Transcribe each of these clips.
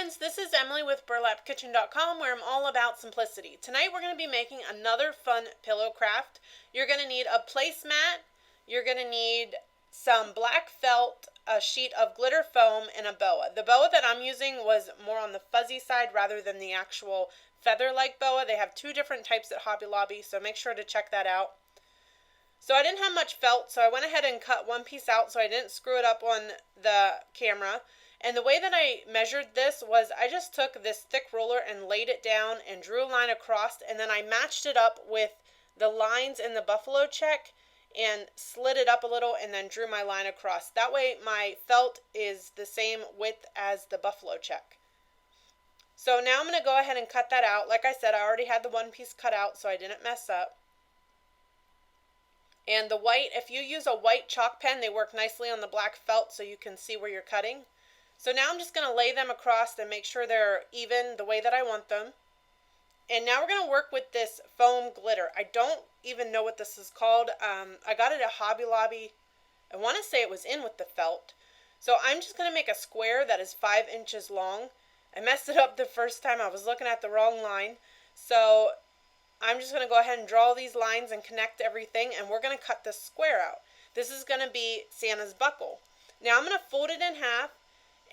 friends, this is Emily with burlapkitchen.com, where I'm all about simplicity. Tonight we're going to be making another fun pillow craft. You're going to need a placemat, you're going to need some black felt, a sheet of glitter foam, and a boa. The boa that I'm using was more on the fuzzy side rather than the actual feather-like boa. They have two different types at Hobby Lobby, so make sure to check that out. So I didn't have much felt, so I went ahead and cut one piece out so I didn't screw it up on the camera. And the way that I measured this was I just took this thick ruler and laid it down and drew a line across, and then I matched it up with the lines in the buffalo check and slid it up a little and then drew my line across. That way my felt is the same width as the buffalo check. So now I'm going to go ahead and cut that out. Like I said, I already had the one piece cut out so I didn't mess up. And the white, if you use a white chalk pen, they work nicely on the black felt so you can see where you're cutting. So now I'm just going to lay them across and make sure they're even the way that I want them. And now we're going to work with this foam glitter. I don't even know what this is called. I got it at Hobby Lobby. I want to say it was in with the felt. So I'm just going to make a square that is 5 inches long. I messed it up the first time. I was looking at the wrong line. So I'm just going to go ahead and draw these lines and connect everything, and we're going to cut this square out. This is going to be Santa's buckle. Now I'm going to fold it in half,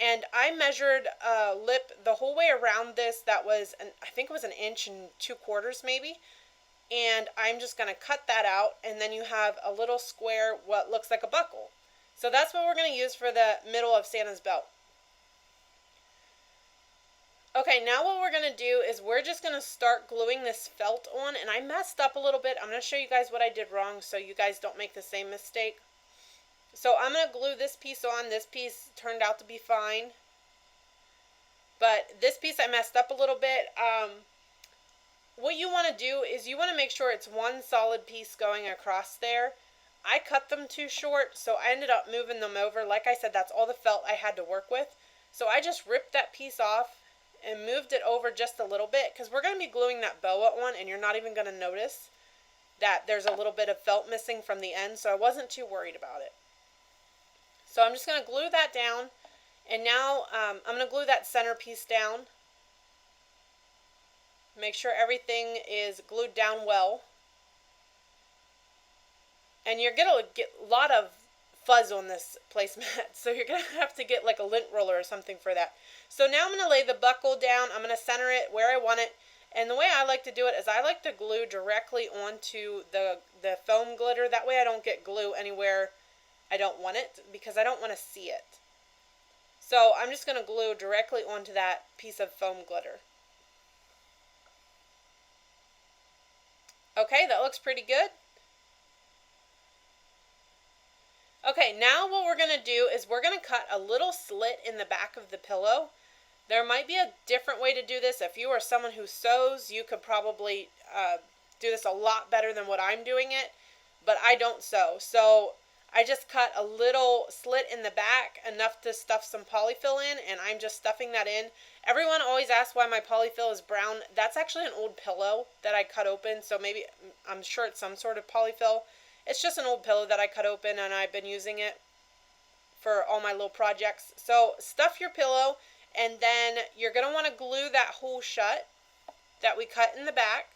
and I measured a lip the whole way around this that was, I think it was 1 2/4 inches maybe, and I'm just going to cut that out, and then you have a little square, what looks like a buckle. So that's what we're going to use for the middle of Santa's belt. Okay, now what we're going to do is we're just going to start gluing this felt on, and I messed up a little bit. I'm going to show you guys what I did wrong so you guys don't make the same mistake. So I'm going to glue this piece on. This piece turned out to be fine, but this piece I messed up a little bit. What you want to do is you want to make sure it's one solid piece going across there. I cut them too short, so I ended up moving them over. Like I said, that's all the felt I had to work with. So I just ripped that piece off and moved it over just a little bit because we're going to be gluing that boa on, and you're not even going to notice that there's a little bit of felt missing from the end, so I wasn't too worried about it. So I'm just going to glue that down, and now I'm going to glue that center piece down. Make sure everything is glued down well. And you're going to get a lot of fuzz on this placemat, so you're going to have to get like a lint roller or something for that. So now I'm going to lay the buckle down. I'm going to center it where I want it, and the way I like to do it is I like to glue directly onto the foam glitter. That way I don't get glue anywhere I don't want it because I don't want to see it. So I'm just going to glue directly onto that piece of foam glitter. Okay, that looks pretty good. Okay, now what we're going to do is we're going to cut a little slit in the back of the pillow. There might be a different way to do this. If you are someone who sews, you could probably do this a lot better than what I'm doing it, but I don't sew. So I just cut a little slit in the back, enough to stuff some polyfill in, and I'm just stuffing that in. Everyone always asks why my polyfill is brown. That's actually an old pillow that I cut open, so maybe, I'm sure it's some sort of polyfill. It's just an old pillow that I cut open, and I've been using it for all my little projects. So stuff your pillow, and then you're going to want to glue that hole shut that we cut in the back.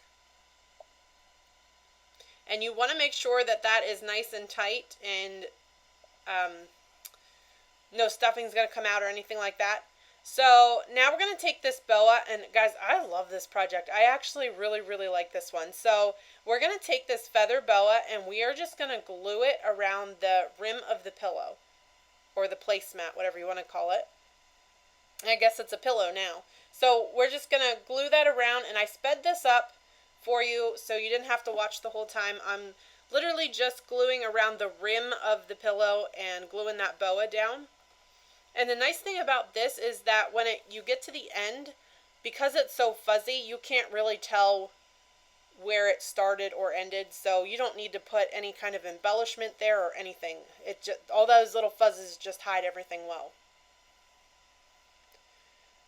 And you want to make sure that that is nice and tight, and no stuffing's going to come out or anything like that. So now we're going to take this boa, and guys, I love this project. I actually really like this one. So we're going to take this feather boa, and we are just going to glue it around the rim of the pillow, or the placemat, whatever you want to call it. I guess it's a pillow now. So we're just going to glue that around, and I sped this up for you so you didn't have to watch the whole time. I'm literally just gluing around the rim of the pillow and gluing that boa down. And the nice thing about this is that when you get to the end, because it's so fuzzy, you can't really tell where it started or ended, so you don't need to put any kind of embellishment there or anything. It just, all those little fuzzes just hide everything well.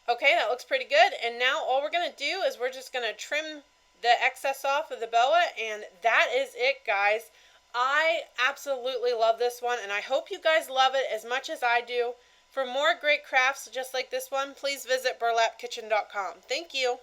Okay, that looks pretty good, and now all we're going to do is we're just going to trim the excess off of the boa, and that is it, guys. I absolutely love this one, and I hope you guys love it as much as I do. For more great crafts just like this one, please visit burlapkitchen.com. Thank you.